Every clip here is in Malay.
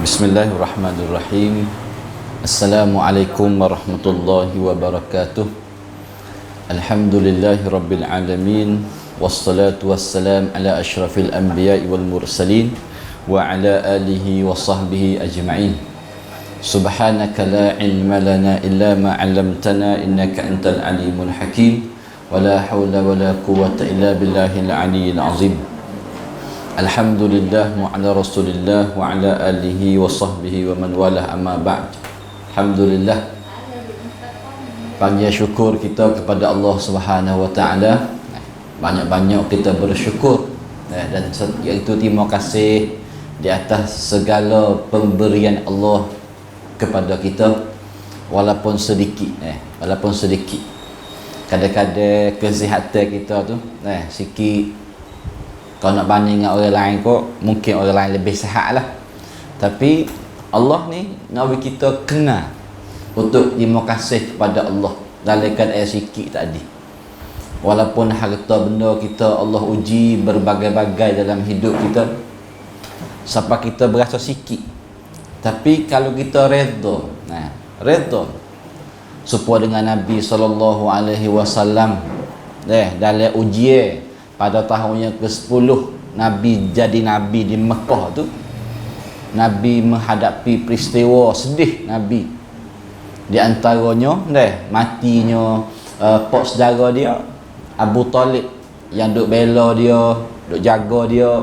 Bismillahirrahmanirrahim. Assalamualaikum warahmatullahi wabarakatuh. Alhamdulillahi rabbil alamin. Wassalatu wassalam ala ashrafil anbiya'i wal mursalin wa ala alihi wa sahbihi ajma'in. Subhanaka la ilma lana illa ma 'allamtana innaka antal alimul hakim. Wa la hawla wa la quwwata illa billahil aliyyil azim. Alhamdulillah wa ala rasulillah wa ala alihi wa sahbihi wa man walah, amma ba'd. Alhamdulillah, panggil syukur kita kepada Allah Subhanahu wa taala. Banyak-banyak kita bersyukur dan iaitu terima kasih di atas segala pemberian Allah kepada kita, walaupun sedikit. Kadang-kadang kesihatan kita tu sikit. Kalau nak banding dengan orang lain kot, mungkin orang lain lebih sihat lah. Tapi Allah ni nak bagi kita kenal untuk terima kasih kepada Allah dalam keadaan sikit tadi. Walaupun harta benda kita Allah uji berbagai-bagai dalam hidup kita, sampai kita berasa sikit. Tapi kalau kita redha supaya dengan Nabi SAW dalam ujian pada tahun yang ke-10 Nabi jadi Nabi di Mekah tu, Nabi menghadapi peristiwa sedih Nabi. Di antaranya matinya pak saudara dia Abu Talib yang duk bela dia, duk jaga dia,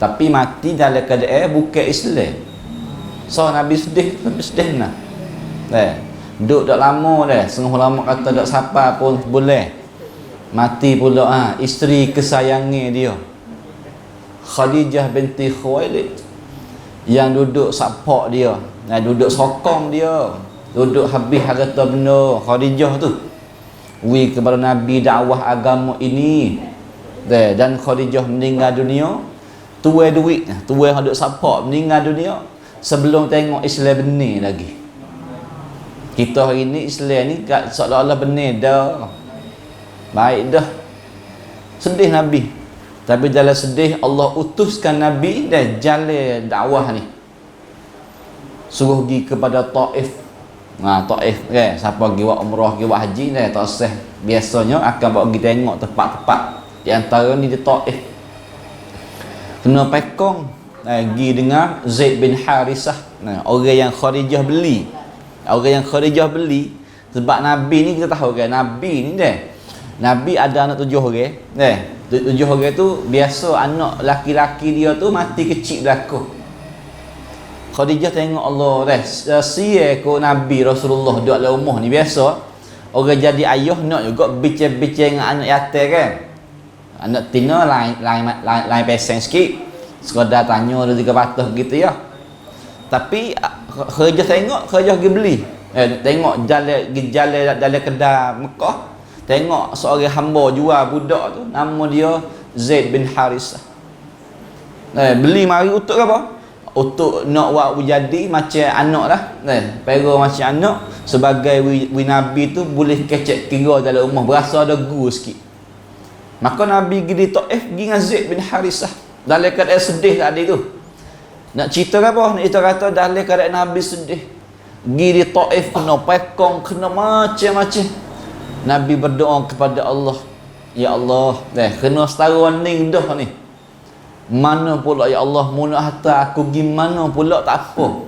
tapi mati dalam keadaan bukan Islam. So Nabi sedih nah. Duk dak lama setengah lama kata dak siapa pun boleh. Mati pula isteri kesayangan dia Khadijah binti Khuwailid, yang duduk support dia, duduk sokong dia, duduk habis harta benda Khadijah tu kepada Nabi dakwah agama ini. Dan Khadijah meninggal dunia, tuai duit, tuai yang duduk support meninggal dunia sebelum tengok Islam benih lagi. Kita hari ni Islam ni seolah-olah benih dah, baik dah. Sedih Nabi, tapi dalam sedih Allah utuskan Nabi dan jalan dakwah ni, suruh pergi kepada Taif. Taif siapa pergi buat umrah, pergi buat haji tak sah, biasanya akan bawa pergi tengok tempat-tempat. Di antara ni di Taif, kena pekong pergi dengar Zaid bin Harisah, orang yang Khadijah beli. Sebab Nabi ni kita tahu Nabi ni Nabi ada anak 7 orang. 7 orang tu biasa anak laki-laki dia tu mati kecil belaka. Khadijah tengok Allah sia ko Nabi Rasulullah duduk dalam rumah ni. Biasa orang jadi ayah nak juga bincang-bincang dengan anak yatim kan. Anak tina lain pesen sikit, sekadar tanya 2-3 patah gitu ya. Tapi Khadijah tengok, Khadijah pergi beli. Tengok jalan dalam kedai Mekah, tengok seorang hamba jual budak tu, nama dia Zaid bin Harisah. Beli mari untuk apa? Untuk nak buat jadi macam anak lah. Pera macam anak, sebagai Nabi tu boleh kecek kira dalam rumah, berasa ada guru sikit. Maka Nabi pergi di Taif, pergi dengan Zaid bin Harisah dalam keadaan sedih tadi tu. Nak cerita apa? Nak cerita kata dalam keadaan Nabi sedih, pergi di Taif, kena pekong, kena macam-macam. Nabi berdoa kepada Allah, ya Allah, kena setara ni dah ni. Mana pula ya Allah, munah harta aku gimana pula tak apa.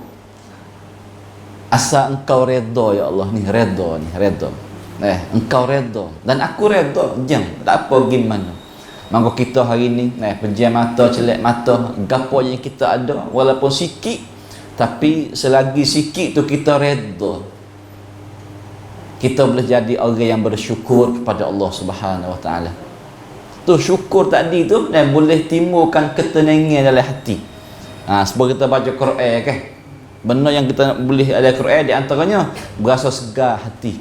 Asal engkau redha ya Allah ni, redha. Engkau redha dan aku redha, jam tak apa gimana. Maka kita hari ni pejam mata, celak mata, gapo yang kita ada walaupun sikit, tapi selagi sikit tu kita redha, kita boleh jadi orang yang bersyukur kepada Allah Subhanahu wa taala. Tu syukur tadi tu dan boleh timbulkan ketenangan dalam hati. Sebab kita baca Quran kan. Benda yang kita boleh ada Quran di antaranya berasa segar hati.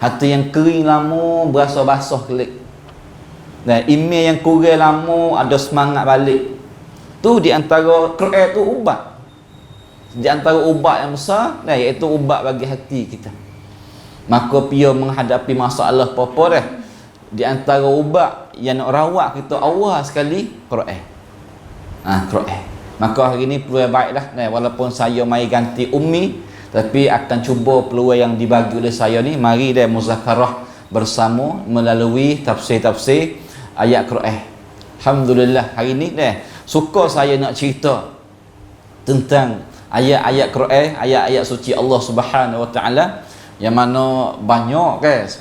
Hati yang kering lama berasa basah kelik. Email yang kurang lama ada semangat balik. Tu di antara Quran tu ubat. Di antara ubat yang besar iaitu ubat bagi hati kita. Maka pia menghadapi masalah apa-apa di antara ubat yang nak rawat kita awal sekali Quran. Quran. Maka hari ni peluang baik dah, walaupun saya mai ganti ummi, tapi akan cuba peluang yang dibagi oleh saya ni, mari dia muzakarah bersama melalui tafsir-tafsir ayat Quran. Alhamdulillah hari ni suka saya nak cerita tentang ayat-ayat Quran, ayat-ayat suci Allah Subhanahu Wa Taala, yang mana banyak 114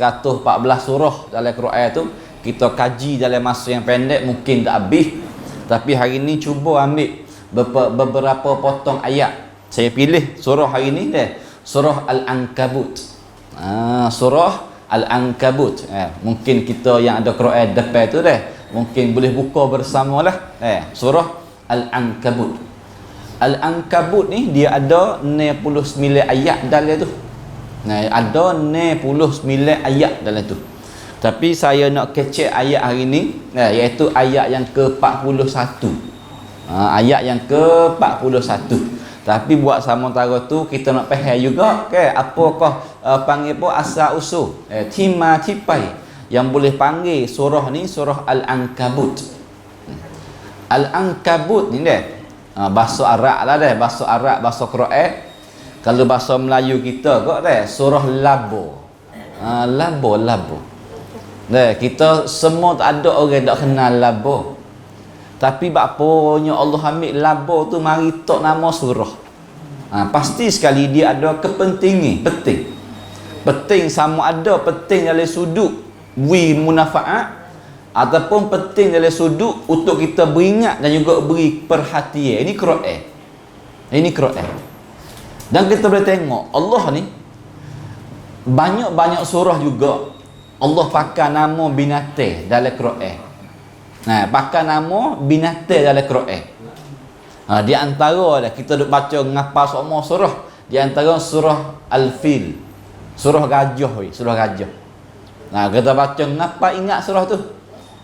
surah dalam Quran tu. Kita kaji dalam masa yang pendek mungkin tak habis, tapi hari ni cuba ambil beberapa potong ayat. Saya pilih surah hari ni surah Al-Ankabut. Surah Al-Ankabut. Mungkin kita yang ada Quran depan tu mungkin boleh buka bersamalah. Surah Al-Ankabut. Al-Ankabut ni dia ada 69 ayat dalam tu. Ada 69 ayat dalam tu. Tapi saya nak kecek ayat hari ni, iaitu ayat yang ke-41. Ayat yang ke-41. Tapi buat sementara tu kita nak faham juga apakah panggil apa asal usul timah tipai yang boleh panggil surah ni surah Al-Ankabut. Al-Ankabut ni bahasa Arab lah bahasa Arab, bahasa Quran. Kalau bahasa Melayu kita kok surah Labo. Labo. Kita semua tak ada orang tak kenal Labo. Tapi bapaknya Allah ambil Labo tu mari tok nama surah. Pasti sekali dia ada kepentingan, penting sama ada penting dalam sudut munafaat ataupun penting dalam sudut untuk kita beringat dan juga beri perhatian. Ini Quran. Dan kita boleh tengok Allah ni banyak-banyak surah juga Allah pakai nama binatang dalam Quran. Pakai nama binatang dalam Quran. Di antara kita duk baca ngapa semua surah, di antara surah Al-Fil, surah gajah. Kita baca ngapa ingat surah tu.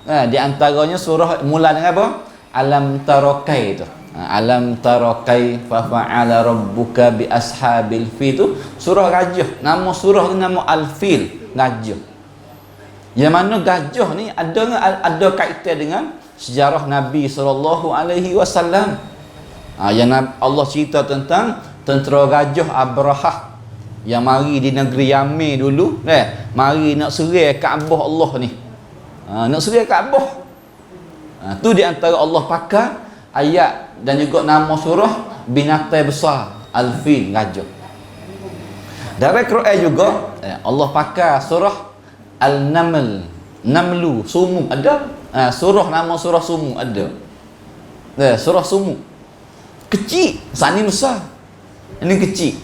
Di antaranya surah mula dengan apa? Alam tarakai tu. Alam tarakai fa fa'ala rabbuka bi ashabil fil tu surah gajah. Nama surah tu nama Al-Fil, gajah. Yang mana gajah ni ada kaitan dengan sejarah Nabi SAW. Yang Allah cerita tentang tentera gajah Abrahah yang mari di negeri Yaman dulu, mari nak serang Kaabah Allah ni. Nak serang Kaabah. Tu di antara Allah pakai ayat dan juga nama surah binatang besar Al-Fil, gajah. Dalam Quran juga Allah pakai surah Al-Namlu, sumuk ada. Nama surah sumuk ada. Surah sumuk. Kecil, sani besar. Ini kecil.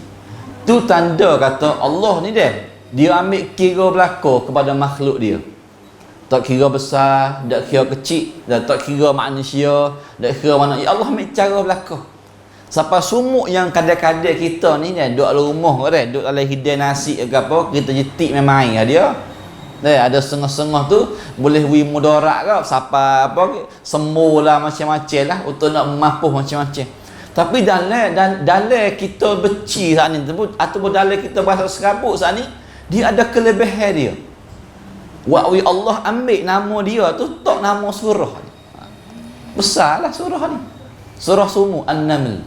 Tu tanda kata Allah ni dia ambil kira belaka kepada makhluk dia. Tak kira besar, tak kira kecil, tak kira manusia, tak kira mana. Ya Allah ambil cara belaka. Sampai sumuk yang kadang-kadang kita ni duduk dalam rumah duduk dalam hidang nasi ke apa, kita jetik main dia. Ada setengah-setengah tu boleh mudarat ke siapa apa semula macam-macam lah untuk nak mampu macam-macam. Tapi dalam kita beci saat ni ataupun dalam kita bahasa serabut saat ni, dia ada kelebihan dia. Wa'wi Allah ambil nama dia tu tok nama surah ni. Besarlah surah ni. Surah Sumuk An-Naml.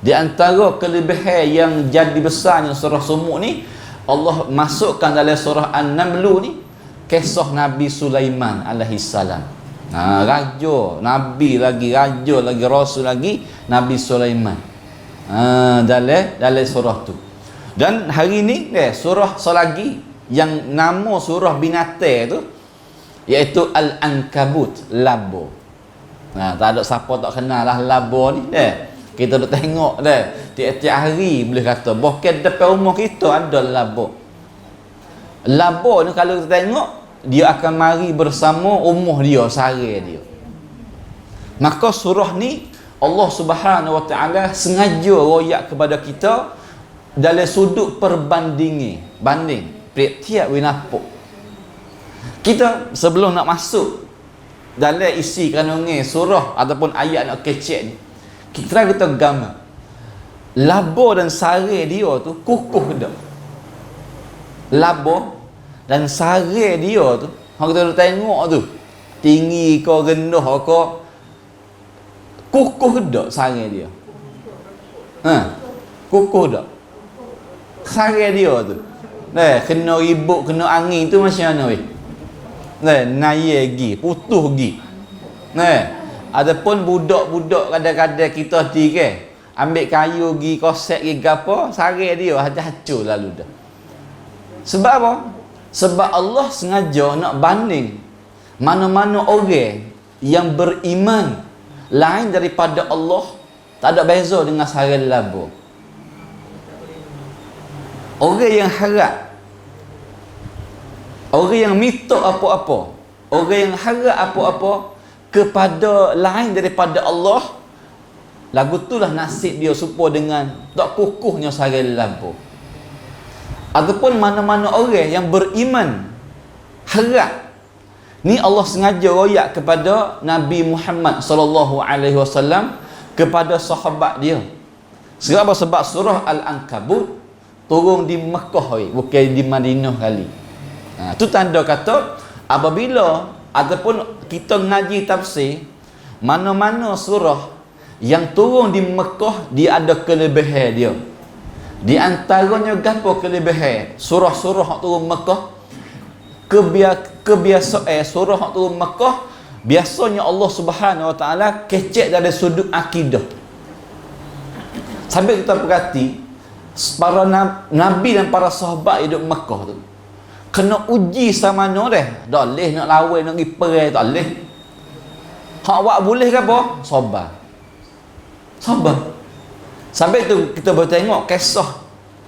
Di antara kelebihan yang jadi besarnya surah Sumuk ni, Allah masukkan dalam surah An-Naml ni kisah Nabi Sulaiman alaihi salam. Raja, Nabi lagi, raja lagi, Rasul lagi, Nabi Sulaiman. Dalam surah tu. Dan hari ni surah selagi yang nama surah binatang tu iaitu Al-Ankabut, Labo. Tak ada siapa tak kenal lah Labo ni. Kita dah tengok tiap-tiap hari boleh kata bahkan depan rumah kita ada Labo. Labo ni kalau kita tengok dia akan mari bersama umur dia, sehari dia. Maka surah ni Allah Subhanahu Wa Taala sengaja royak kepada kita dalam sudut banding tiap winapuk. Kita sebelum nak masuk dalam isi kandungan surah ataupun ayat nak kecek ni, kita gambar Labo dan sare dia tu kukuh dah. Labo dan sare dia tu hang kita tengok tu tinggi ke rendah ke Kukuh dak sarang dia. Kukuh dak. Sarang dia tu. Kena ribut, kena angin tu macam mana weh? Naya gi, putuh gi. Adapun budak-budak kadang-kadang kita ke ambil kayu gi, kosek gi gapo, sarang dia hancur lalu dah. Sebab apa? Sebab Allah sengaja nak banding mana-mana orang yang beriman lain daripada Allah, tak ada beza dengan sarang labu. Orang yang harap, orang yang minta apa-apa, orang yang harap apa-apa kepada lain daripada Allah, lagu itulah nasib dia serupa dengan tak kukuhnya sarang labu. Ataupun mana-mana orang yang beriman harap, ni Allah sengaja royak kepada Nabi Muhammad sallallahu alaihi wasallam, kepada sahabat dia. Sebab sebab surah Al-Ankabut turun di Mekah, bukan di Madinah kali. Itu tanda kata apabila ataupun kita ngaji tafsir, mana-mana surah yang turun di Mekah dia ada kelebihan dia. Di antaranya gapo kelebihan surah-surah yang turun Mekah? Kebiasaan surah yang turun Mekah, biasanya Allah Subhanahu Wa Taala kecek dari sudut akidah. Sampai kita perhati para nabi dan para sahabat hidup Mekah tu kena uji sama mana dah. Tak boleh nak lawan, nak pergi perang, tak boleh. Hak awak boleh ke apa? Sabar. Sabar. Sampai tu kita boleh tengok kisah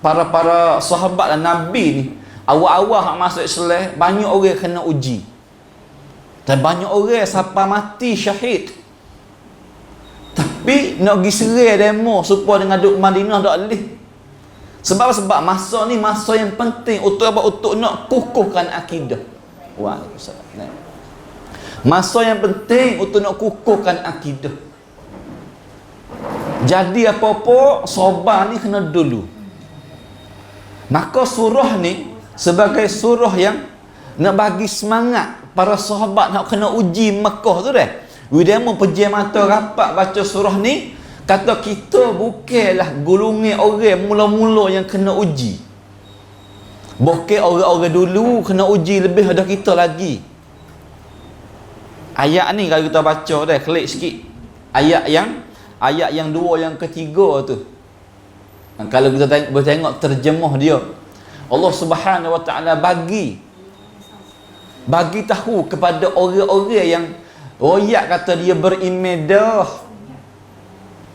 para sahabat dan nabi ni. Awal-awal hak masuk Islam, banyak orang kena uji. Dan banyak orang sampai mati syahid. Tapi nak pergi serai demo supaya dengan duduk Madinah tak boleh. Sebab masa ni masa yang penting untuk apa? Untuk nak kukuhkan akidah. Waalaikumsalam. Masa yang penting untuk nak kukuhkan akidah. Jadi apa-apa sabar ni kena dulu. Maka surah ni sebagai surah yang nak bagi semangat para sahabat nak kena uji Mekah tu dah. Dia mau pejam mata rapat baca surah ni, kata kita bukanlah golongan orang mula-mula yang kena uji. Bukan orang-orang dulu kena uji lebih ada kita lagi. Ayat ni kalau kita baca dah, klik sikit. Ayat yang dua, yang ketiga tu. Kalau kita tengok terjemah dia, Allah Subhanahu Wa Taala bagi tahu kepada orang-orang yang royak kata dia beriman dah,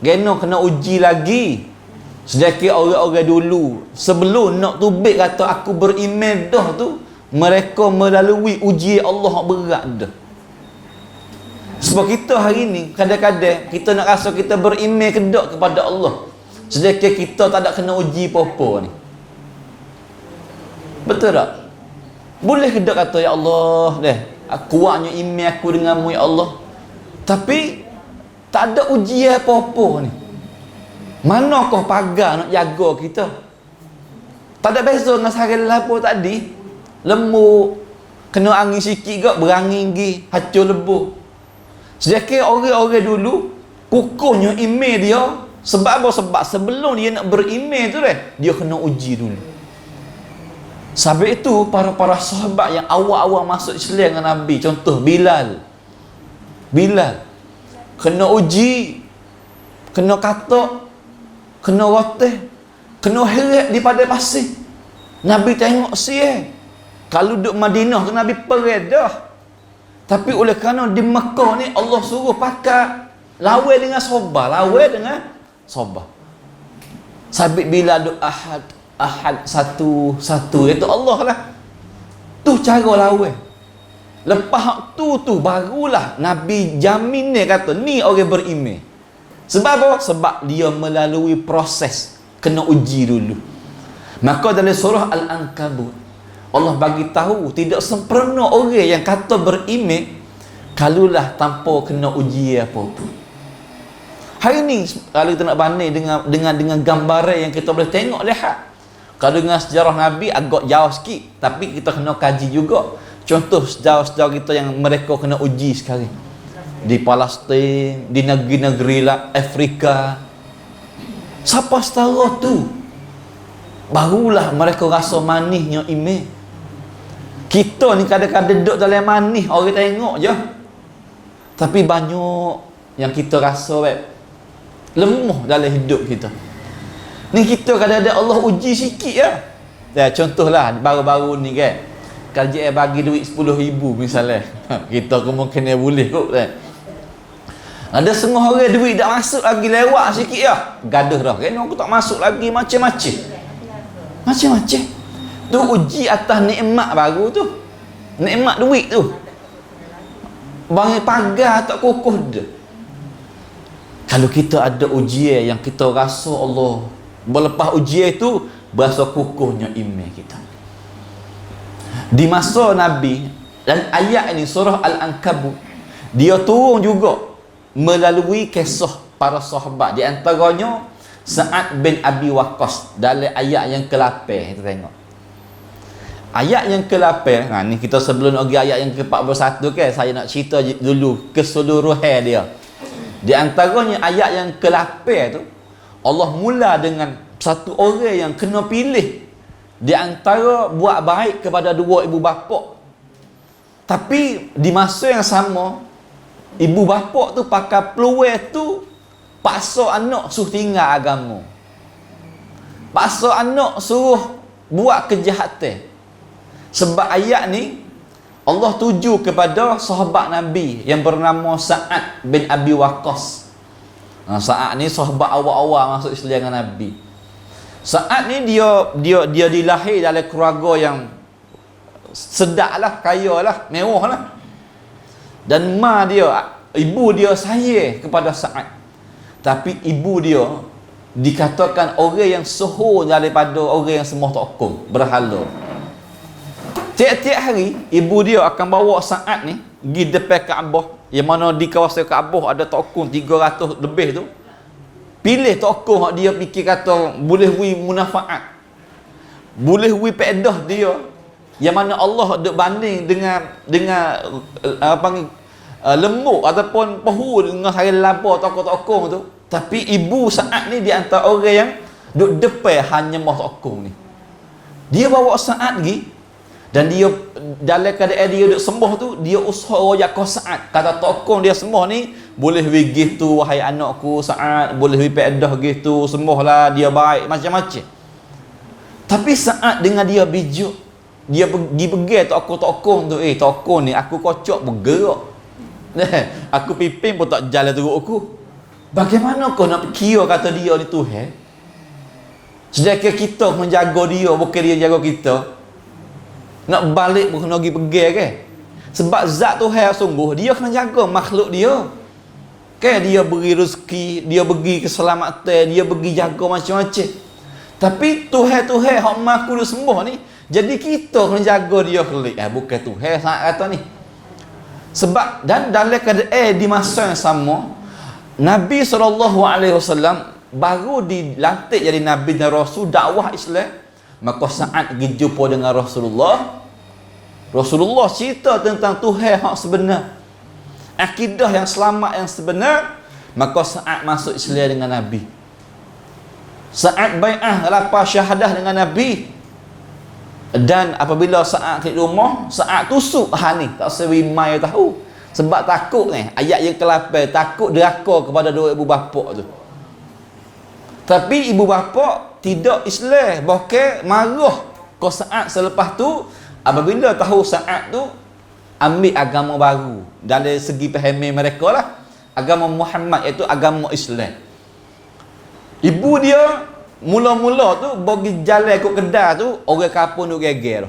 kena uji lagi. Sedangkan orang-orang dulu sebelum nak tubik kata aku beriman dah tu, mereka melalui ujian Allah berat dah. Sebab kita hari ni kadang-kadang kita nak rasa kita beriman kedak kepada Allah, sedangkan kita tak ada kena uji apa-apa ni. Betul tak? Boleh kedak kata ya Allah dah, kuatnya iman aku denganmu ya Allah, tapi tak ada ujian apa-apa ni. Manakah pagar nak jaga kita? Tak ada beza dengan sarang labu tadi. Lembu kena angin sikit gak berangin gi hancur lebuh. Sedangkan orang-orang dulu kukuhnya iman dia. Sebab apa? Sebab sebelum dia nak beriman tu dia kena uji dulu. Sebab itu para sahabat yang awal-awal masuk Islam dengan Nabi, contoh Bilal kena uji, kena katak, kena roteh, kena heret di padang pasir. Nabi tengok kalau duduk Madinah tu Nabi perang dah. Tapi oleh kerana di Mekah ni Allah suruh pakai lawan dengan sabar. Sabit bila duk ahad satu itu Allah lah. Tu cara lawan. Lepas tu barulah Nabi jamin ni kata ni orang beriman. Sebab apa? Sebab dia melalui proses kena uji dulu. Maka dalam surah Al-Ankabut Allah bagi tahu tidak sempurna orang yang kata beriman kalulah tanpa kena uji apa-apa. Hari ni kalau kita nak banding dengan gambaran yang kita boleh tengok lihat. Kalau dengan sejarah Nabi agak jauh sikit, tapi kita kena kaji juga. Contoh sejarah-sejarah kita yang mereka kena uji sekarang. di Palestin, di negeri-negeri Afrika. Siapa setara tu? Barulah mereka rasa manisnya iman. Kita ni kadang-kadang duduk dalam manis, orang tengok je. Tapi banyak yang kita rasa lemah dalam hidup kita. Ni kita kadang-kadang Allah uji sikit ya. Contohlah baru-baru ni kan, kalau dia bagi duit 10,000 misalnya, kita kemungkinan boleh kot kan. Ada setengah orang duit tak masuk lagi, lewat sikit ya, gaduh dah kan, aku tak masuk lagi, macam-macam. Tu uji atas nikmat baru tu, nikmat duit tu. Bangun pagar tak kukuh dah. Kalau kita ada ujian yang kita rasa Allah, berlepas ujian itu berasa kukuhnya iman kita. Di masa Nabi, dan ayat ini surah Al-Ankabut, dia turun juga melalui kisah para sahabat. Di antaranya Sa'ad bin Abi Waqqas dalam ayat yang ke-8. Kita tengok ayat yang ke-8. Ni kita sebelum pergi ayat yang ke-41 kan, saya nak cerita dulu keseluruhan dia. Di antaranya ayat yang ke-8 tu, Allah mula dengan satu orang yang kena pilih di antara buat baik kepada dua ibu bapa. Tapi di masa yang sama, ibu bapa tu pakai peluang tu paksa anak suruh tinggal agama. Paksa anak suruh buat kejahatan. Sebab ayat ni Allah tuju kepada sahabat Nabi yang bernama Sa'ad bin Abi Waqqas. Sa'ad ni sahabat awal-awal masuk Islam dengan Nabi. Sa'ad ni dia dilahir dalam keluarga yang sedap lah, kaya lah, mewah lah. Dan ibu dia sayang kepada Sa'ad. Tapi ibu dia dikatakan orang yang sohor daripada orang yang sembah tokong, berhala. Tiap-tiap hari ibu dia akan bawa Sa'ad ni pergi depan Kaabah, yang mana di kawasan Kaabah ada tokong 300 lebih tu. Pilih tokoh hak dia fikir kata boleh wi munafaat, boleh wi pedah dia, yang mana Allah duk banding dengan lembut ataupun pahu dengan hari laba tokoh-tokoh tu. Tapi ibu Sa'ad ni di antara orang yang duk depan hanya mah tokoh ni. Dia bawa Sa'ad pergi, dan dia dalam keadaan dia duk sembah tu, dia usaha royak Sa'ad. Kata tokoh dia sembah ni, boleh pergi gitu wahai anakku Sa'ad, boleh pergi pedah gitu, sembahlah, dia baik, macam-macam. Tapi Sa'ad dengan dia bijuk, dia pergi tokoh tu, tokoh ni aku kocok bergerak, aku pimpin pun tak jalan teruk aku. Bagaimana kau nak kira kata dia ni Tuhan, sedangkan kita menjaga dia, bukan dia jaga kita. Nak balik pun kena pergi kan. Sebab zat Tuhan sungguh, dia kena jaga makhluk dia kan. Dia beri rezeki, dia bagi keselamatan, dia bagi jaga macam-macam. Tapi Tuhan hak maku dia sembah ni, jadi kita kena jaga dia kelik. Bukan Tuhan sangat kata ni. Sebab dan dalam keadaan di masa yang sama, Nabi SAW baru dilantik jadi Nabi dan Rasul dakwah Islam. Maka Sa'ad pergi jumpa dengan Rasulullah. Rasulullah cerita tentang Tuhan yang sebenar, akidah yang selamat yang sebenar. Maka Sa'ad masuk Islam dengan Nabi. Sa'ad bai'ah lapar syahadah dengan Nabi. Dan apabila Sa'ad di rumah, Sa'ad tusuk ni, tak sewi mai tahu. Sebab takut ni, ayat yang ke-8, takut deraka kepada dua ibu bapa tu. Tapi ibu bapa tidak Islam, bahkan marah ke Sa'ad selepas tu apabila tahu Sa'ad tu ambil agama baru. Dari segi pahami mereka lah, agama Muhammad iaitu agama Islam. Ibu dia mula-mula tu bagi jalan ikut kedai tu, orang kampung duk geger.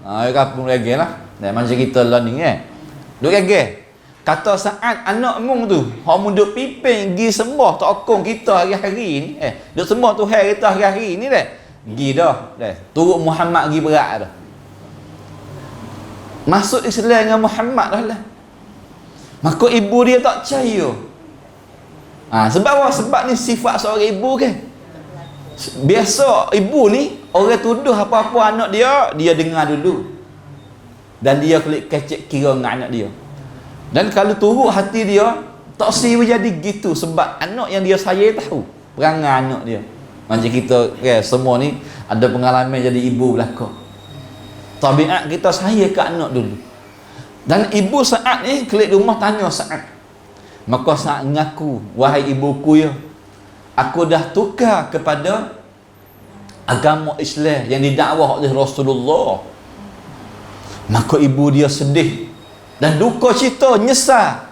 Orang kampung geger lah. Macam kita lah ni kan, duk geger. Kata Sa'ad, anak mung tu, hak mung duk pimpin pergi sembah tokong kita hari-hari ni. Duk sembah Tuhan kita hari-hari ni dah. Pergi dah. Turut Muhammad pergi berat dah. Masuk Islam dengan Muhammad dah. Maka ibu dia tak percaya. Sebab apa? Sebab ni sifat seorang ibu kan. Biasa ibu ni, orang tuduh apa-apa anak dia, dia dengar dulu. Dan dia klik kecek kira dengan anak dia. Dan kalau turut hati dia, tak siapa jadi gitu sebab anak yang dia sayang tahu perangai anak dia. Macam kita semua ni ada pengalaman jadi ibu belaka. Tabiat kita sayang ke anak dulu. Dan ibu Sa'ad ni kelik rumah tanya Sa'ad. Maka Sa'ad mengaku, wahai ibuku ya, aku dah tukar kepada agama Islam yang didakwah oleh Rasulullah. Maka ibu dia sedih dan duka cita, nyesal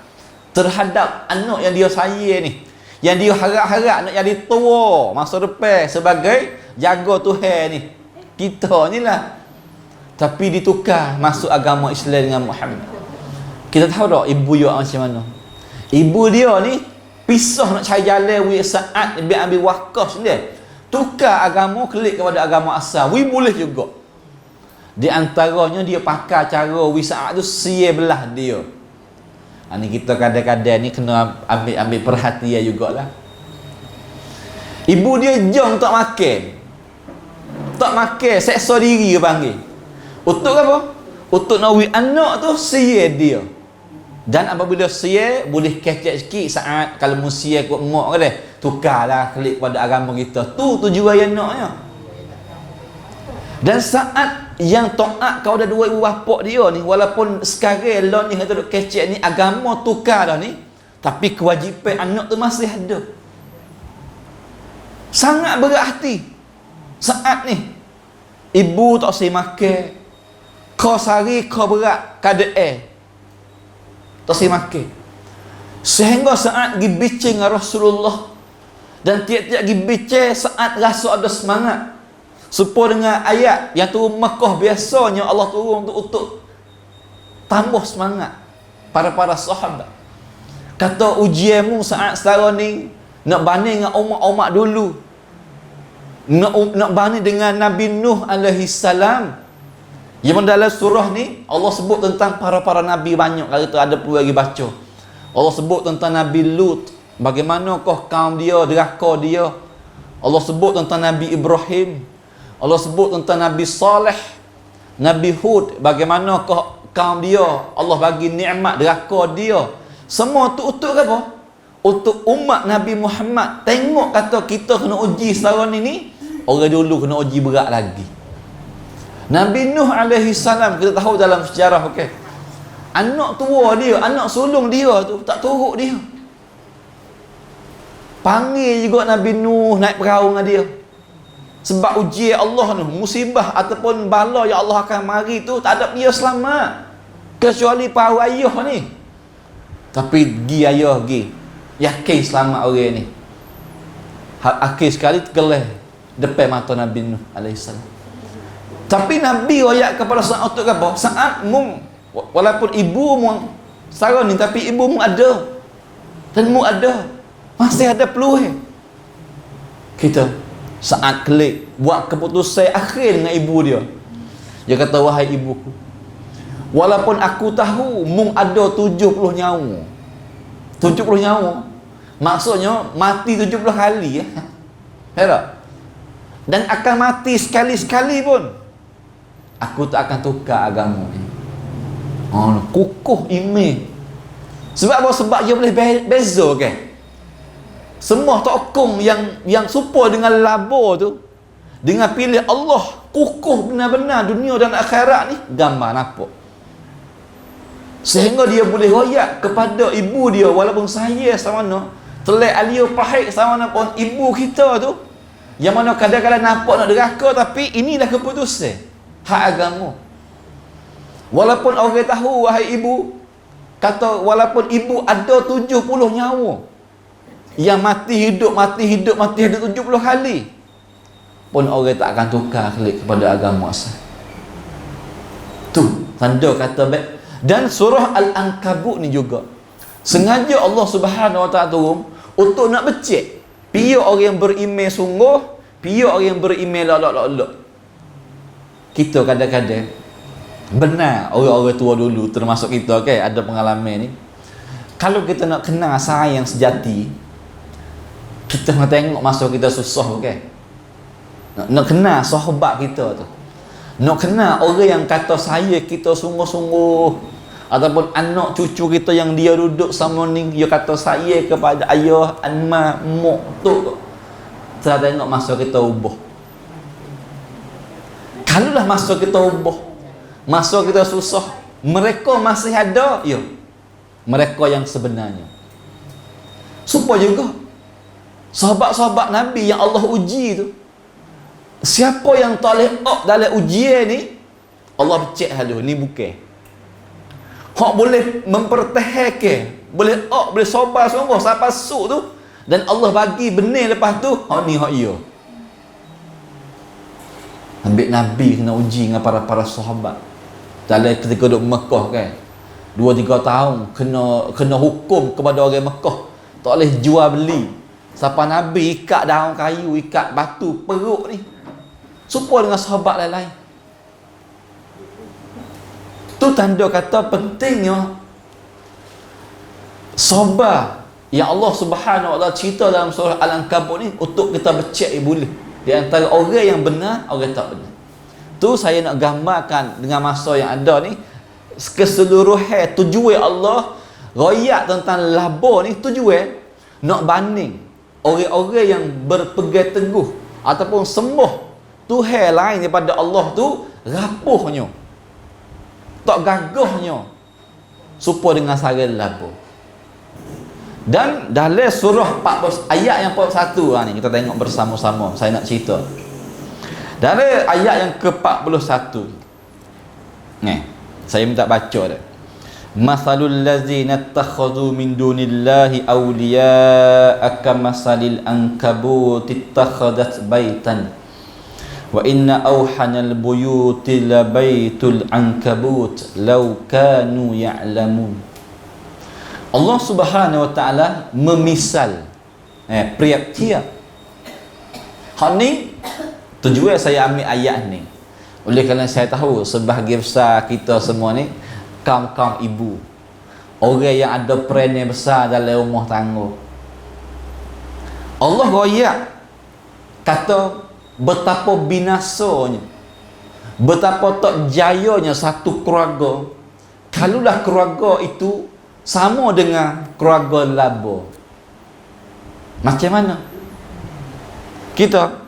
terhadap anak yang dia sayang ni, yang dia harap-harap nak jadi tua masa depan sebagai jaga Tuhan ni, kita ni lah. Tapi ditukar masuk agama Islam dengan Muhammad. Kita tahu tak ibu dia macam mana? Ibu dia ni pisah nak cari jalan wi Sa'ad biar ambil wakaf dia. Tukar agama kelik kepada agama asal. Wi boleh juga. Di antaranya dia pakai cara wi Sa'ad tu sia belah dia. Ni kita kadang-kadang ni kena ambil perhatian jugalah. Ibu dia jom tak makan. Tak makan, seksa diri dia panggil. Untuk apa? Untuk nak wi anak tu sia dia. Dan apabila sia boleh kecek sikit saat kalau mu sia kot mak ke dah. Tukarlah klik pada agama kita. Tu tujuan anaknya. Dan saat yang taat kau dah dua ibu bapa dia ni, walaupun sekarang lah ni kata duk kecek ni agama tukar dah ni, tapi kewajipan anak tu masih ada. Sangat berat hati saat ni ibu tak usah makan, kau sari kau berat keadaan tak usah makan, sehingga saat pergi bincang dengan Rasulullah dan tiap-tiap pergi bincang saat rasa ada semangat supaya dengan ayat yang turun Makkah biasanya Allah turun untuk tambah semangat para sahabat. Kata ujianmu saat sekarang ni nak banding dengan umat-umat dulu, nak banding dengan Nabi Nuh alaihi salam. Yang dalam surah ni Allah sebut tentang para nabi banyak. Kalau tu ada perlu lagi baca. Allah sebut tentang Nabi Lut, bagaimanakah kaum dia, deraka dia. Allah sebut tentang Nabi Ibrahim. Allah sebut tentang Nabi Saleh, Nabi Hud, bagaimana kaum dia Allah bagi nikmat deraka dia. Semua tu untuk apa? Untuk umat Nabi Muhammad. Tengok kata kita kena uji sekarang ni, orang dulu kena uji berat lagi. Nabi Nuh alaihi salam kita tahu dalam sejarah, okey. Anak tua dia, anak sulung dia tu tak turut dia. Panggil juga Nabi Nuh naik perahu dengan dia. Sebab ujian Allah ni, musibah ataupun bala yang Allah akan mari tu tak ada dia selamat kecuali perahu ayah ni. Tapi gi ayah gi yakin selamat orang ni. Akhir sekali tergelar depan mata Nabi Nuh alaihi salam. Tapi Nabi royak kepada saat untuk apa? Saat mu walaupun ibu mu sekarang ni, tapi ibu mu ada dan mu ada, masih ada peluang. Kita saat klik buat keputusan akhir dengan ibu dia. Dia kata, wahai ibuku, walaupun aku tahu mung ada 70 nyawa. 70 nyawa maksudnya mati 70 kali ya. Herak. Dan akan mati sekali-sekali pun aku tak akan tukar agama ni. Kukuh iman. Sebab apa? Sebab dia boleh beza kan. Semua tokong yang serupa dengan labor tu, dengan pilih Allah, kukuh benar-benar dunia dan akhirat ni, gambar nampak. Sehingga dia boleh royak kepada ibu dia, walaupun saya sama mana, telak alia pahit sama mana pun ibu kita tu, yang mana kadang-kadang nampak nak deraka, tapi inilah keputusan hak agama. Walaupun orang tahu, wahai ibu, kata walaupun ibu ada 70 nyawa, yang mati hidup 70 kali pun orang tak akan tukar klik kepada agama asal. Tu tanda kata baik. Dan surah Al-Ankabut ni juga sengaja Allah Subhanahu Wa Ta'ala turun untuk nak becek pihak orang yang beriman sungguh, pihak orang yang beriman lak-lak. Kita kadang-kadang benar orang-orang tua dulu termasuk kita, okay, ada pengalaman ni. Kalau kita nak kenal sayang sejati, kita nak tengok masa kita susah, okey. Nak kenal sahabat kita tu. Nak kenal orang yang kata saya kita sungguh-sungguh ataupun anak cucu kita yang dia duduk sama ni, dia kata saya kepada ayah, anma, mak, tok. Setelah tengok masa kita ubah. Kalaulah masa kita ubah, masa kita susah, mereka masih ada, ya. Mereka yang sebenarnya. Supaya juga sahabat-sahabat Nabi yang Allah uji tu, siapa yang tak boleh dalam ujian ni, Allah cek halu, ni bukan. Hak boleh mempertahankan, boleh boleh sabar sungguh sampai suk tu, dan Allah bagi benih lepas tu, hak ni hak ia. Ambil Nabi kena uji dengan para sahabat. Dalam ketika duduk Mekah kan, 2-3 tahun kena hukum kepada orang Mekah, tak boleh jual beli. Sampai Nabi ikat daun kayu, ikat batu perut ni, supaya dengan sahabat lain-lain. Tu tanda kata pentingnya sabar yang Allah Subhanahu Wa Taala cerita dalam surah Al-Ankabut ni untuk kita becek boleh di antara orang yang benar, orang tak benar. Tu saya nak gambarkan dengan masa yang ada ni, keseluruhan tujuan Allah royak tentang laba ni, tujuan nak banding orang-orang yang berpegang teguh ataupun sembah Tuhan lain daripada Allah tu rapuhnya, tak gagahnya, supaya dengan sara laba. Dan dalam surah 40 ayat yang 41 ni kita tengok bersama-sama, saya nak cerita. Dalam ayat yang ke-41 ni, saya minta baca dah. Masalul ladzina ittakhadhu min dunillahi awliya'a kamasalil ankabut ittakhadat baitan wa inna awhanal buyuti labaitul ankabut law kanu ya'lamun. Allah Subhanahu Wa Taala memisal, priap tiap. Hak ni tujuan saya ambil ayat ni oleh kerana saya tahu sebahagian besar kita semua ni kaum-kaum ibu, orang yang ada peranan besar dalam rumah tangga. Allah royak kata betapa binasanya, betapa tak jayanya satu keluarga kalaulah keluarga itu sama dengan keluarga laba. Macam mana? Kita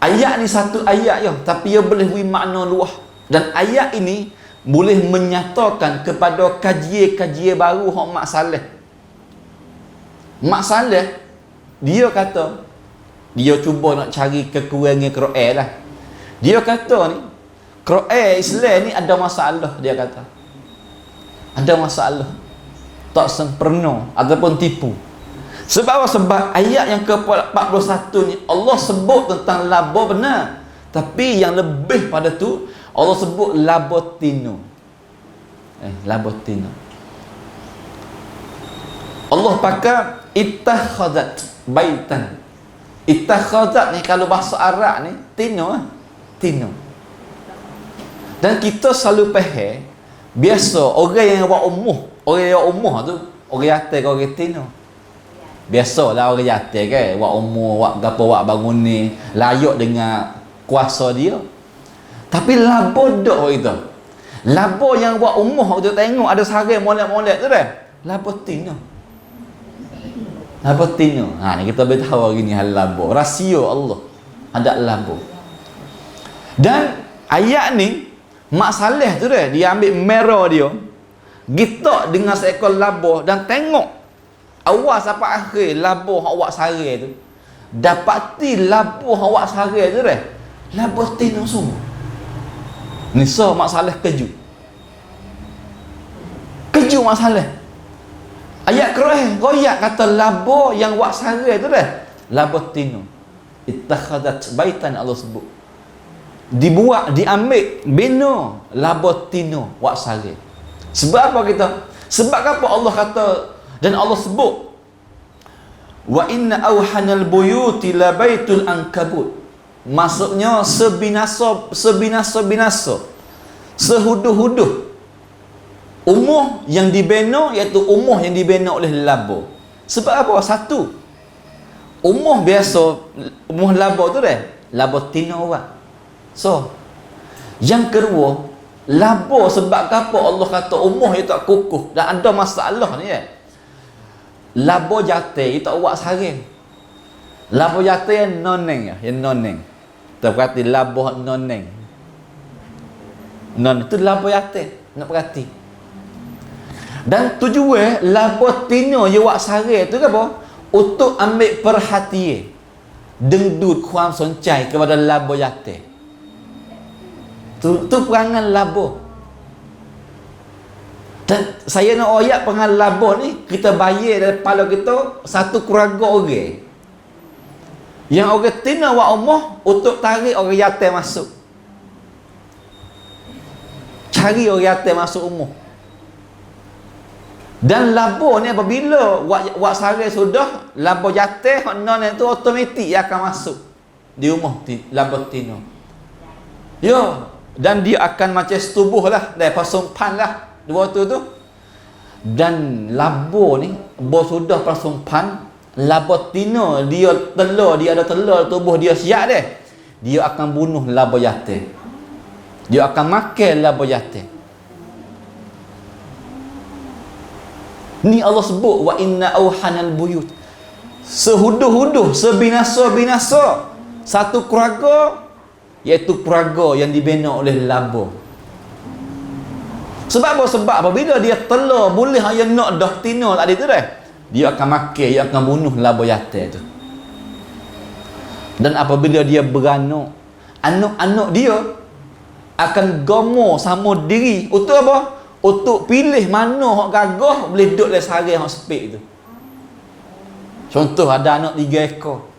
ayat ni satu ayat je, tapi ia boleh beri makna luas. Dan ayat ini boleh menyatakan kepada kajian-kajian baru hak Mak Saleh. Mak Saleh dia kata, dia cuba nak cari kekurangan Quran lah. Dia kata ni Quran Islam ni ada masalah, dia kata. Ada masalah. Tak sempurna ataupun tipu. Sebab apa? Sebab ayat yang ke-41 ni Allah sebut tentang laba benar, tapi yang lebih pada tu Allah sebut labatino. Labatino. Allah pakai ittakhadat baitan. Ittakhadat ni kalau bahasa Arab ni tino lah. Tino. Dan kita selalu faham biasa orang yang buat umur tu orang yatim ke orang tino. Biasalah orang yatim kan, buat umur, buat gapo, buat bangun ni layak dengan kuasa dia. Tapi laba dak kita. Laba yang buat umur kita tengok ada sarang molek-molek tu dah. Laba tino. Laba tino. Ni kita beritahu hari ni hal laba. Rahsia Allah ada laba. Dan ayat ni Mak Saleh tu dah dia ambil merah dia, gitak dengan seekor laba dan tengok awal sampai akhir laba hak awak sare tu. Dapati laba hak awak sare tu dah laba tino semua. Ni so Mak Saleh keju Mak Saleh. Ayat Quran royak kata laba yang awak sare tu dah laba tino. Ittakhadat baitan, Allah sebut. Dibuat, diambil, bina labatino wak sare. Sebab apa kita? Sebab apa Allah kata dan Allah sebut wa inna awhanal buyuti labaitul ankabut. Maksudnya sebinasa sehuduh-huduh umuh yang dibina, iaitu umuh yang dibina oleh laba. Sebab apa? Satu, umuh biasa, umuh laba tu dah labatino wak. So, yang kedua, Labo sebab apa Allah kata umur dia tak kukuh dan ada masalah ni ya. Labo jatuh dia tak buat saring. Labo jatuh yang noneng ya, yang noneng. Tak berarti labo noneng. Non itu labo jatuh, nak perhati. Dan tujuan labo tino dia buat saring tu apa? Untuk ambil perhatian, dengdut kuam soncai kepada labo jatuh. Tu perangan labo. Dan saya nak ayat perangan labo ni, kita bayar dari kepala kita satu keluarga orang. Yang orang tina wa umur untuk tarik orang yatim masuk. Cari orang yatim masuk umur. Dan labo ni apabila wak sare sudah, labo yatim hak non itu automatik dia akan masuk di umur labo tina. Yo, dan dia akan macam setubuh lah, dah pasumpan lah dua tu. Dan labo ni bo sudah pasumpan, labo tino dia telur, dia ada telur tubuh dia siap deh, dia akan bunuh labo yatim, dia akan makan labo yatim. Ni Allah sebut wa inna auhanal buyut, sehuduh-huduh, sebinasa-binasa satu keluarga, iaitu keluarga yang dibina oleh labo. Sebab apa? Sebab apabila dia telur boleh hanya nak dah tina tadi tu dah, dia akan makan, dia akan bunuh labo yatim tu. Dan apabila dia beranak, anak-anak dia akan gomo sama diri untuk apa? Untuk pilih mana hak gagah boleh duduk dalam sarang hak sepik tu. Contoh ada anak 3 ekor.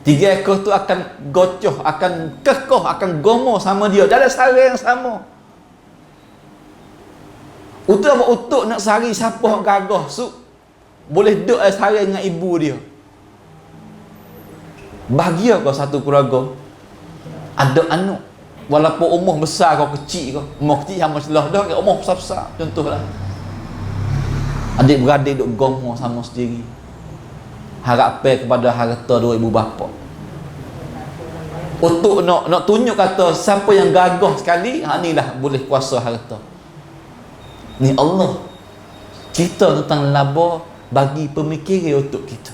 3 ekor tu akan gocoh, akan kekoh, akan gomo sama dia dalam sarang yang sama. Untuk apa? Untuk nak sari siapa yang gagah boleh duduk dalam sarang dengan ibu dia. Bahagia kau satu keluarga ada anak, walaupun umur besar kau kecil kau, umur kecil sama selah dah, umur besar-besar. Contohlah adik-beradik duk gomo sama sendiri, harapan kepada harta dua ibu bapa. Untuk nak tunjuk kata siapa yang gagah sekali, ni lah boleh kuasa harta. Ni Allah cerita tentang laba bagi pemikiran untuk kita.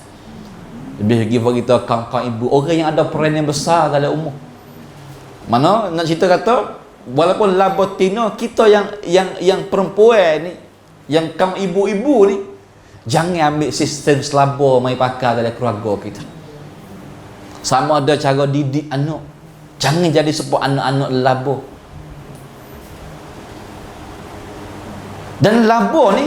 Lebih lagi bagi kita kawan-kawan ibu, orang yang ada peranan yang besar dalam umur. Mana nak cerita kata walaupun laba tina kita yang perempuan ni, yang kaum ibu-ibu ni, jangan ambil sistem selaba mai pakai dalam keluarga kita. Sama ada cara didik anak, jangan jadi sebuah anak-anak labo. Dan labo ni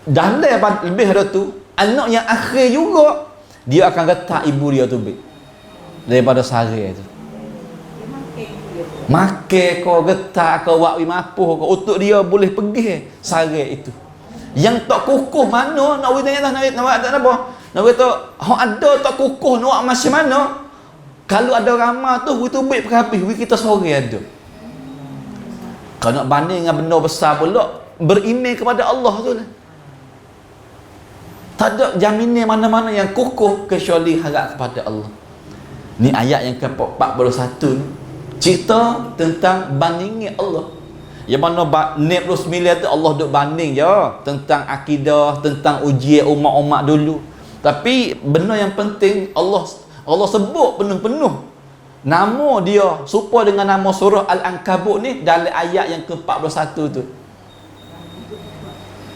dalam lebih ada tu, anak yang akhir juga dia akan retak ibu dia tu daripada sari tu. Makan kau getak kau buat mapuh kau untuk dia boleh pergi sari itu. Yang tak kukuh mana nak tanya nak tak apa. Nak kata hak ada tak kukuh nak macam mana? Kalau ada ramah tu itu baik perhabis kita sore ada. Kalau nak banding dengan benda besar pula, beriman kepada Allah tu lah. Tak ada jaminan mana-mana yang kukuh kecuali harap kepada Allah. Ni ayat yang ke-41 ni cerita tentang bandingnya Allah. Yang mana 99 tu Allah duk banding je tentang akidah, tentang ujian umat-umat dulu. Tapi benda yang penting Allah sebut penuh-penuh nama dia serupa dengan nama surah Al-Ankabut ni dalam ayat yang ke-41 tu.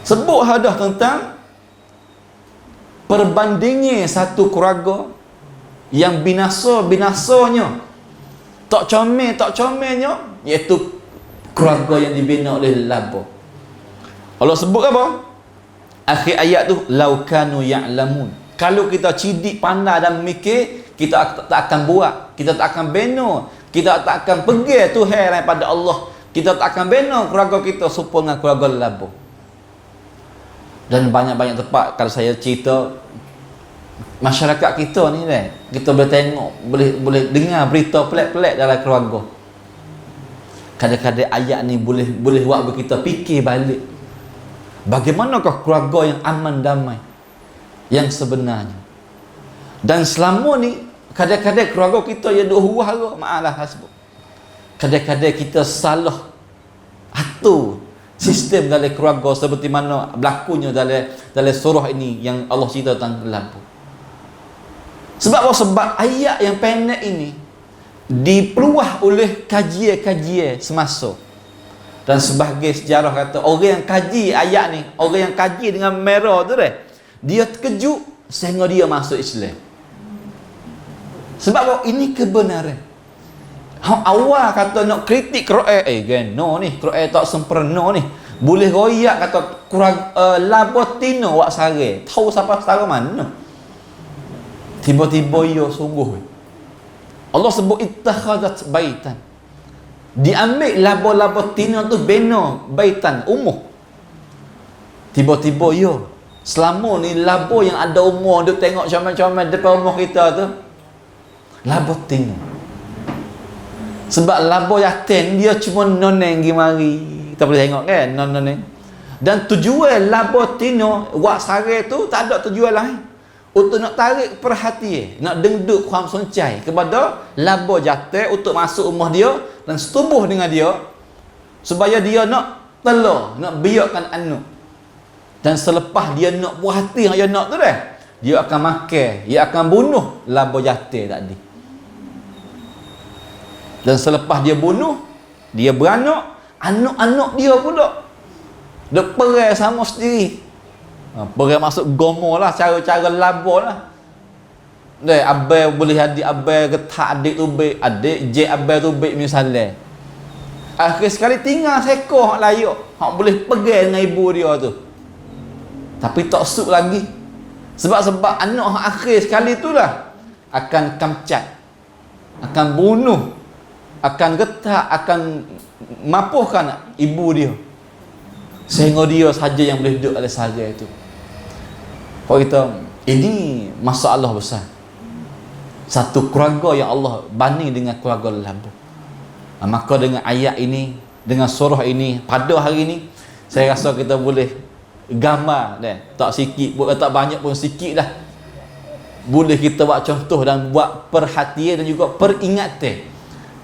Sebut hadah tentang perbandingnya satu keluarga yang binasanya tak comelnya, iaitu keluarga yang dibina oleh laba. Allah sebut apa? Akhir ayat tu, laukanu ya'lamun. Kalau kita cidik pandai dan mikir, kita tak akan buat, kita tak akan bina, kita tak akan pergi Tuhan daripada Allah, kita tak akan bina keluarga kita serupa dengan keluarga laba. Dan banyak-banyak tempat kalau saya cerita masyarakat kita ni dah, kita boleh tengok, boleh dengar berita pelik-pelik dalam keluarga. Kadang-kadang ayat ni boleh buat kita fikir balik, bagaimanakah keluarga yang aman damai yang sebenarnya. Dan selama ni kadang-kadang keluarga kita yang duk huru-hara, maaflah hasbuk. Kadang-kadang kita salah atur sistem dalam keluarga seperti mana berlakunya dalam surah ini yang Allah cerita tentang lampu. Sebab apa? Sebab ayat yang pendek ini dipeluah oleh kajian-kajian semasa. Dan sebagai sejarah kata, orang yang kaji ayat ni, orang yang kaji dengan merah tu dia terkejut sehingga dia masuk Islam. Sebab apa? Ini kebenaran. Awal kata nak kritik Quran, no ni Quran tak sempurna ni. Boleh royak kata kurang labotino wak sare. Tahu siapa sara mana? Tiba-tiba ia sungguh. Allah sebut ittakhadhat baitan. Diambil labo-labo tina tu bina baitan umur. Tiba-tiba ya, selama ni labo yang ada umur duk tengok comel-comel depan rumah kita tu labo tina. Sebab labo yatim dia cuma noneng pergi mari. Kita boleh tengok kan noneng. Dan tujuan labo tina wak sare tu tak ada tujuan lain. Untuk nak tarik perhatian, nak dengduk kuam soncai kepada labo jatuh untuk masuk rumah dia dan setubuh dengan dia supaya dia nak telur, nak biarkan anak. Dan selepas dia nak puas hati dengan anak tu dia akan makan, dia akan bunuh labo jatuh tadi. Dan selepas dia bunuh, dia beranak, anak-anak dia pula dia perai sama sendiri. Pergi masuk gomo lah, cara-cara labor lah. Abai boleh adik abai getak adik tubik, adik je abai tubik misalnya. Akhir sekali tinggal seekor hak layak, hak boleh pergi dengan ibu dia tu. Tapi tak sup lagi. Sebab anak hak akhir sekali tu lah akan kamcat, akan bunuh, akan getak, akan mapuhkan ibu dia. Sehingga dia saja yang boleh duduk oleh saja itu. Kalau kita, ini masalah besar. Satu keluarga yang Allah banding dengan keluarga lampu. Maka dengan ayat ini, dengan surah ini, pada hari ini, saya rasa kita boleh gambar tak sikit, tak banyak pun sikit dah. Boleh kita buat contoh dan buat perhatian dan juga peringatan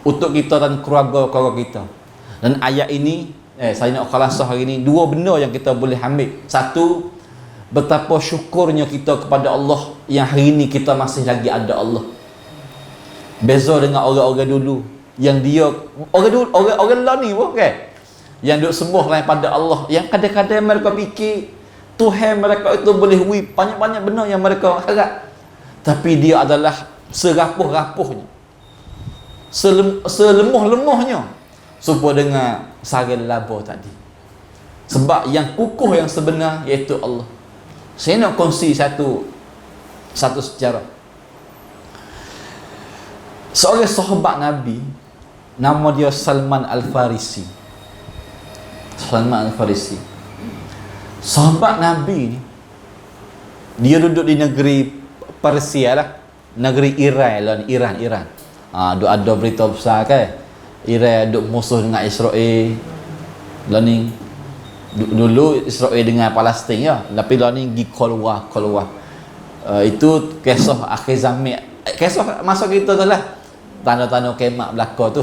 untuk kita dan keluarga-keluarga kita. Dan ayat ini, saya nak khalasah hari ini, dua benda yang kita boleh ambil. Satu, betapa syukurnya kita kepada Allah yang hari ini kita masih lagi ada Allah. Beza dengan orang-orang dulu yang dia orang lah ni pun kan, yang duk sembah lain pada Allah, yang kadang-kadang mereka fikir Tuhan mereka itu boleh banyak-banyak benda yang mereka harap, tapi dia adalah serapuh-rapuhnya, selemah-lemahnya supaya dengan saril labo tadi. Sebab yang kukuh yang sebenar iaitu Allah. Saya nak kongsi satu sejarah. Seorang sahabat Nabi, nama dia Salman Al-Farisi. Salman Al-Farisi. Sahabat Nabi ni, dia duduk di negeri Persia lah, negeri Iran lah, Iran. Ada berita besar kan, Iran duduk musuh dengan Israel. Lah ni dulu Israel dengan Palestin ya, tapi lah ni pergi keluar. Itu kisah akhir zaman, kisah masa kita tu lah, tanda-tanda kiamat belaka tu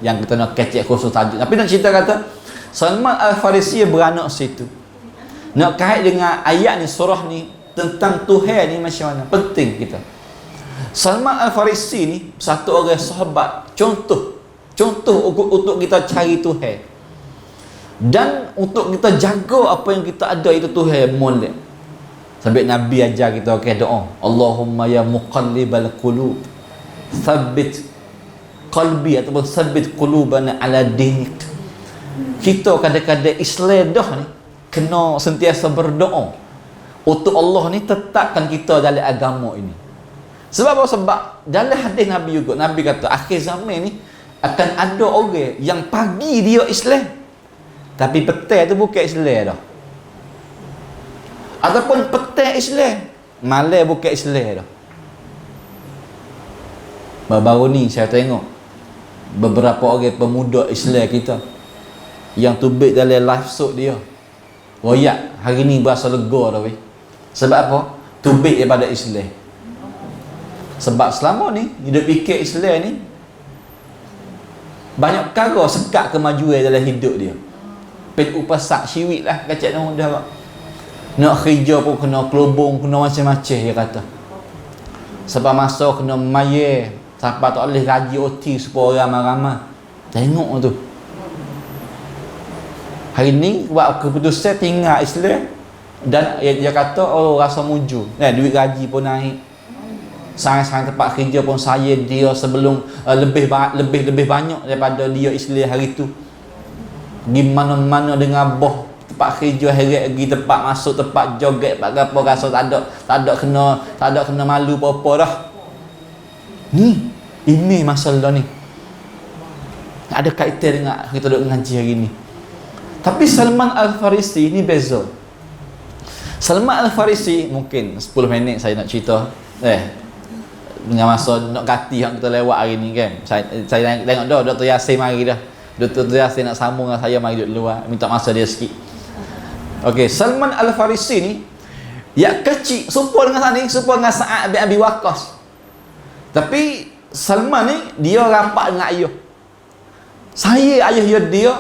yang kita nak kecek khusus tajuk. Tapi nak cerita kata Salman Al-Farisi beranak situ. Nak kait dengan ayat ni, surah ni tentang Tuhan ni macam mana penting kita. Salman Al-Farisi ni satu orang sahabat contoh untuk kita cari Tuhan. Dan untuk kita jaga apa yang kita ada itu Tuhan molek. Sampai Nabi ajar kita doa, Allahumma ya muqallibal qulub, thabbit qalbi ataupun thabbit qulubana ala dinik. Kita kadang-kadang Islam dah ni kena sentiasa berdoa untuk Allah ni tetapkan kita dalam agama ini. Sebab apa? Sebab dalam hadis Nabi juga, Nabi kata akhir zaman ni akan ada orang yang pagi dia Islam, tapi petang tu bukan Islam dah. Ataupun petang Islam, malam bukan Islam dah. Baru ni saya tengok beberapa orang pemuda Islam kita yang tubik dalam live show dia, royak hari ni berasa lega dah weh. Sebab apa? Tubik daripada Islam. Sebab selama ni dia fikir Islam ni banyak perkara sekat kemajuan dalam hidup dia. Pen upasak syirik lah kacak nak dah. Nak kerja pun kena kelubung, kena macam-macam dia kata. Sebab masa kena mayar, sampai tak boleh gaji OT supaya ramai-ramai. Tengok tu. Hari ni buat keputusan tinggal Islam dan dia kata oh rasa muju. Duit gaji pun naik. Sangat-sangat tempat kerja pun saya dia sebelum lebih banyak daripada dia Islam hari tu. Di mana-mana dengan boh tempat kerja heret pergi tempat masuk tempat joget tempat apa rasa tak ada kena malu apa-apa dah. Ini masalah ni. Ada kaitan dengan kita duk ngaji hari ni. Tapi Salman Al-Farisi ni beza. Salman Al-Farisi mungkin 10 minit saya nak cerita. Dengan masa nak ganti yang kita lewat hari ni kan. Saya tengok dah Dr. Yasin mari dah. Dr. Yasin nak sambung dengan saya mari duduk luar. Minta masa dia sikit. Okey, Salman Al-Farisi ni yang kecil serupa dengan sana ni, serupa dengan Sa'ad bin Abi Waqqas. Tapi Salman ni dia rapat dengan ayah. Saya ayah dia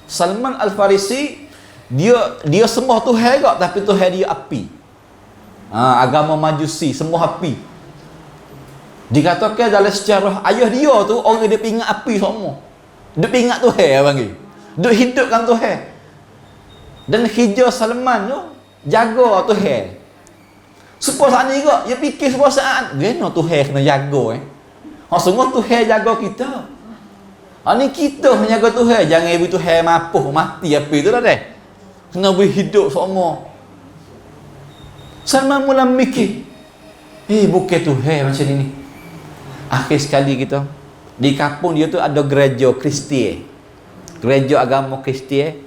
Salman Al-Farisi dia sembah Tuhan juga tapi Tuhan dia api. Agama Majusi sembah api. Dikatakan dalam sejarah ayah dia tu orang dia pingat api semua. Dia pingat Tuhan panggil. Dia hidupkan Tuhan. Dan hijau Salman tu jaga Tuhan. Supaya saat ni juga dia fikir sebuah saat gena Tuhan kena jaga semua Tuhan jaga kita. Ni kita menjaga Tuhan, jangan bagi Tuhan mapuh mati apa itu dah deh. Kena beri hidup semua. Salman mula mikir, bukan Tuhan macam ni. Akhir sekali kita di kampung dia tu ada gereja Kristian. Gereja agama Kristian.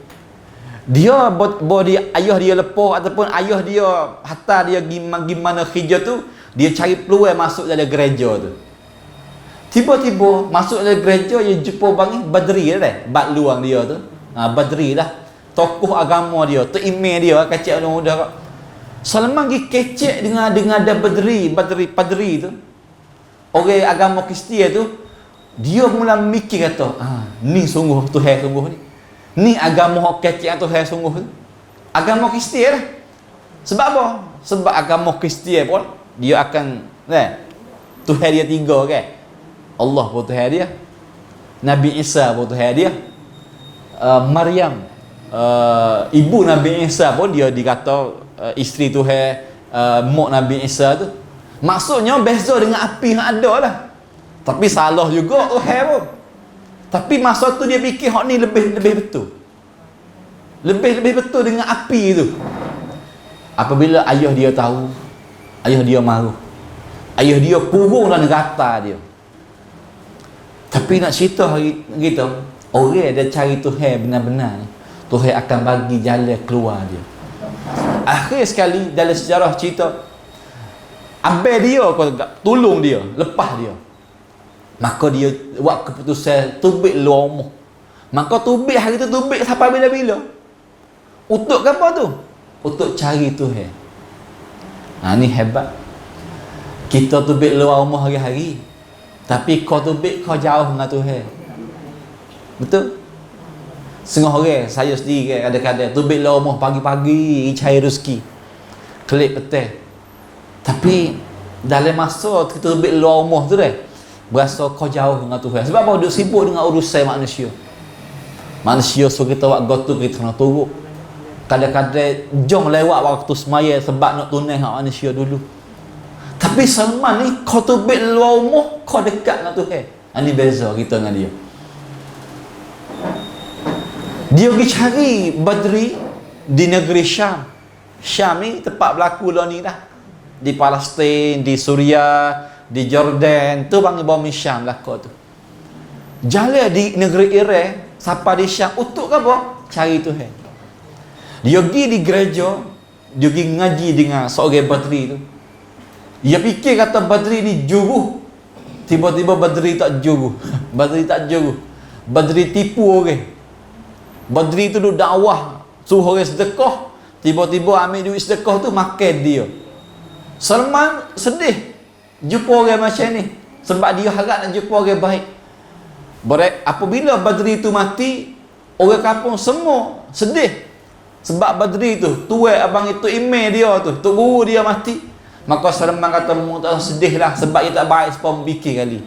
Dia dia ayah dia lepas ataupun ayah dia hatta dia gimana kerja tu, dia cari peluang masuk dalam gereja tu. Tiba-tiba masuk dalam gereja dia jumpa bang Badri dah. Bak luang dia tu. Badri dah. Tokoh agama dia, tu email dia kacak orang muda. Salman pergi kecek dengan ada Padri tu. Orang agama Kristian tu, dia mula mikir kata, ni sungguh Tuhan sungguh ni. Ni agama hak kecek Tuhan sungguh tu. Agama Kristian lah. Sebab apa? Sebab agama Kristian pun dia akan Tuhan dia tiga kan. Allah pun Tuhan dia. Nabi Isa pun Tuhan dia. Maryam ibu Nabi Isa pun dia dikata isteri Tuhan, mak Nabi Isa tu. Maksudnya beza dengan api yang ada lah. Tapi salah juga Tuhan pun. Tapi masa tu dia fikir hak ni lebih betul. Lebih betul dengan api tu. Apabila ayah dia tahu, ayah dia marah. Ayah dia kurung dalam gata dia. Tapi nak cerita hari kita, orang dia cari Tuhan benar-benar ni, Tuhan akan bagi jalan keluar dia. Akhir sekali dalam sejarah cerita, abang dia tolong dia, lepas dia. Maka dia buat keputusan tubik luar rumah. Maka tubik hari tu tubik sampai bila-bila. Untuk apa tu? Untuk cari Tuhan. Ni hebat. Kita tubik luar rumah hari-hari, tapi kau tubik kau jauh dengan Tuhan. Betul? Setengah orang, saya sendiri kadang-kadang tubik luar rumah pagi-pagi cari rezeki, kelip petang. Tapi dalam masa kita tubik luar rumah tu berasa kau jauh dengan Tuhan. Sebab apa? Duk sibuk dengan urusan manusia. Manusia suruh kita buat gotu, kita kena turut. Kadang-kadang jom lewat waktu semaya sebab nak tunai hak manusia dulu. Tapi Salman ni kau tubik luar rumah, kau dekat dengan Tuhan. Ini beza kita dengan dia. Dia pergi cari Badri di negeri Syam. Syam ni tempat berlaku lah ni dah. Di Palestin, di Suria, di Jordan, tu panggil bumi Syam belaka tu. Jalan di negeri Iraq sampai di Syam untuk apa? Cari Tuhan. Dia pergi di gereja, dia pergi ngaji dengan seorang Badri tu. Dia fikir kata Badri ni juru. Tiba-tiba Badri tak juru. Badri tak juru. Badri tipu orang. Badri tu duk dakwah, suruh orang sedekah. Tiba-tiba ambil duit sedekah tu makan dia. Salman sedih jumpa orang macam ni. Sebab dia harap nak jumpa orang baik. Apabila Badri tu mati, orang kampung semua sedih. Sebab Badri tu, tuai abang itu email dia tu, tok guru dia mati. Maka Salman kata, sedih lah sebab dia tak baik sepuluh fikir kali.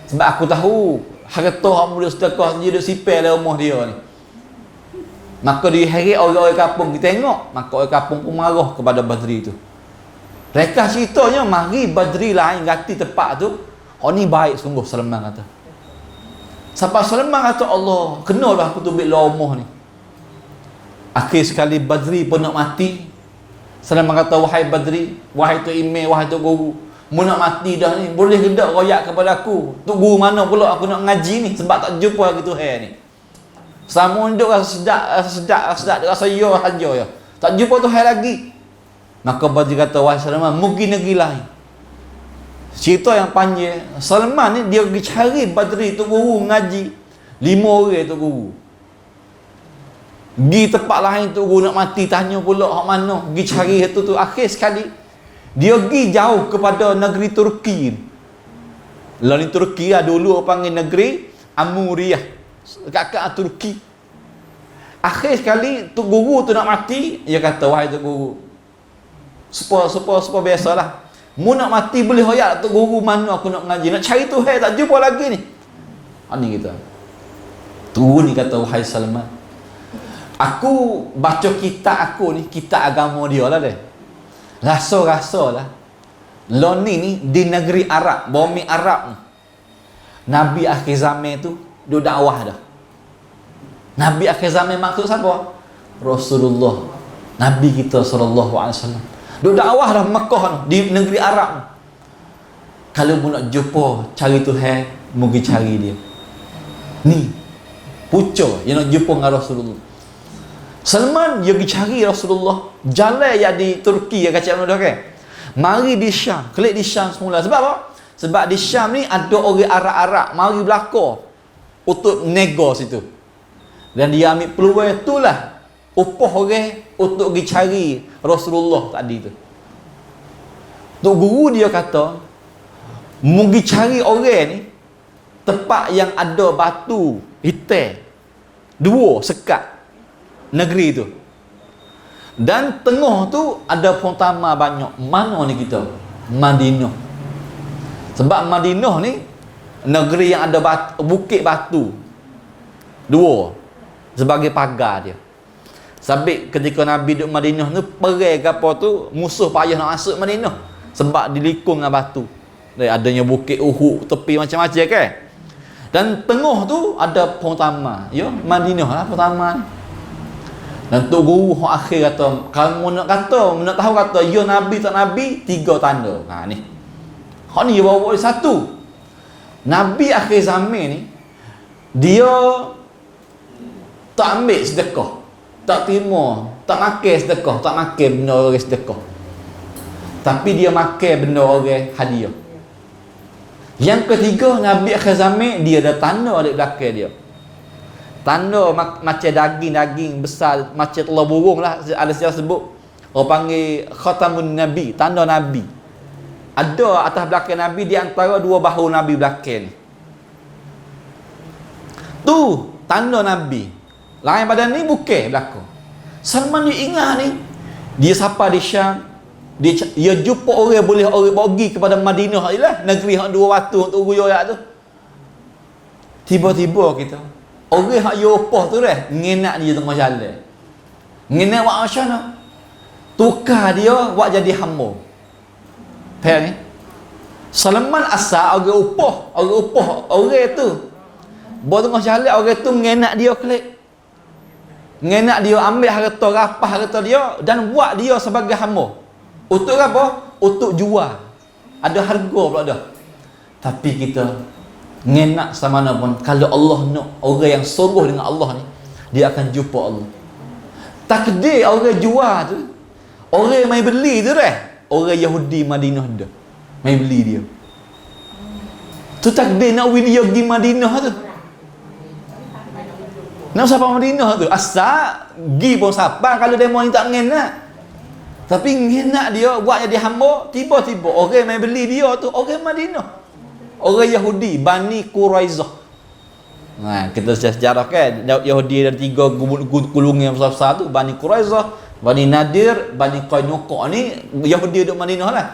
Sebab aku tahu harta hak muda sedekah dia duk sipel dalam rumah dia ni. Maka dia heret orang-orang kampung, kita tengok, maka orang kampung pun marah kepada Badri tu. Mereka ceritanya, mari Badri lain ganti tempat tu. Oh ni baik sungguh, Salman kata. Sampai Salman kata, Allah, kenalah aku tu ambil rumah ni. Akhir sekali Badri pun nak mati. Salman kata, wahai Badri, wahai tu email, wahai tu guru, mu nak mati dah ni, boleh ke tak royak kepada aku? Tu guru mana pula aku nak ngaji ni, sebab tak jumpa lagi Tuhan ni. Sama duduk rasa sedap, rasa ya saja ya. Tak jumpa Tuhan lagi. Maka Badri kata, wahai Salman, mungkin negeri lain. Cerita yang panjang, Salman ni dia pergi cari Badri tu guru ngaji. 5 orang tu guru. Pergi tempat lain tu guru nak mati, tanya pula hak mana, pergi cari tu. Akhir sekali dia pergi jauh kepada negeri Turki. Lalu Turki lah dulu orang panggil negeri Amuriyah, dekat Turki. Akhir sekali tu guru tu nak mati, dia kata, wahai tu guru, supaya biasalah, mu nak mati boleh hoyak tu guru mana aku nak ngaji, nak cari Tuhan tak jumpa lagi ni. Ni kita turun ni kata, wahai Salman, aku baca kitab aku ni, kitab agama dia lah deh. Rasa-rasa lah lo ni di negeri Arab, bumi Arab ni, Nabi akhir zaman tu dia dakwah dah. Nabi akhir zaman maksud siapa? Rasulullah, Nabi kita sallallahu alaihi wasallam. Dia dakwah dah Mekah ni, di negeri Arab ni. Kalau mu nak jumpa cari Tuhan, mungkin cari dia. Ni pucuk yang nak jumpa dengan Rasulullah. Salman dia pergi cari Rasulullah. Jalan yang di Turki yang kacau dah kan. Mari di Syam, klik di Syam semula. Sebab apa? Sebab di Syam ni ada orang Arab-Arab mari belakang untuk nego situ. Dan dia ambil peluang itulah upah orang untuk pergi cari Rasulullah tadi tu. Tok guru dia kata, pergi cari orang ni tempat yang ada batu hitam 2 sekat negeri tu. Dan tengah tu ada pertama banyak. Mana ni kita? Madinah. Sebab Madinah ni negeri yang ada bukit batu 2 sebagai pagar dia. Sebab ketika Nabi duduk Madinah tu, perang ke apa tu, musuh payah nak masuk Madinah sebab dilikung dengan batu. Adanya bukit Uhud, tepi macam-macam kan. Dan tengah tu ada pertama, ya, Madinah lah pertama ni. Dan tu guru hak akhir kata, kamu nak tahu kata ya Nabi tak Nabi, 3 tanda. Ni. Hak ni dia bawa satu. Nabi akhir zaman ni dia tak ambil sedekah, tak terima, tak makan sedekah, tak makan benda orang sedekah. Tapi dia makan benda orang hadiah. Yang ketiga, Nabi akhir zaman dia ada tanda di belakang dia. Tanda macam daging-daging besar, macam telur burung lah, ada sejarah sebut. Orang panggil khatamun Nabi, tanda Nabi. Ada atas belakang Nabi, di antara 2 bahu Nabi belakang ni. Tu tanda Nabi. Lain pada ni bukan belakang. Salman dia ingat ni, dia sapa di Syam, dia jumpa orang boleh orang pergi kepada Madinah lah, negeri hak 2 batu untuk guyoyak tu. Tiba-tiba kita orang hak Eropah tu dah ngenak dia tengah jalan. Ngenak buat macam mana? Tukar dia buat jadi hamba. Faham ni? Salman asal orang upah orang tu. Buat tengah jalan orang tu ngenak dia klik. Ngenak dia ambil harta rapah harta dia dan buat dia sebagai hamba. Untuk apa? Untuk jual. Ada harga pula dah. Tapi kita ngenak sama mana pun, kalau Allah nak orang yang sungguh dengan Allah ni, dia akan jumpa Allah. Takdir orang jual tu, orang mai beli tu dah, orang Yahudi Madinah dah mai beli dia. Tu takdir nak dia pergi Madinah tu. Nak siapa Madinah tu? Asal pergi pun siapa kalau demo ni tak ngenak. Tapi ngenak dia buat jadi hamba, tiba-tiba orang mai beli dia tu orang Madinah. Orang Yahudi, Bani Quraizah. Kita sejarah kan Yahudi ada 3 gulungan yang besar-besar tu, Bani Quraizah, Bani Nadir, Bani Qainuqa ni Yahudi duduk Madinah lah.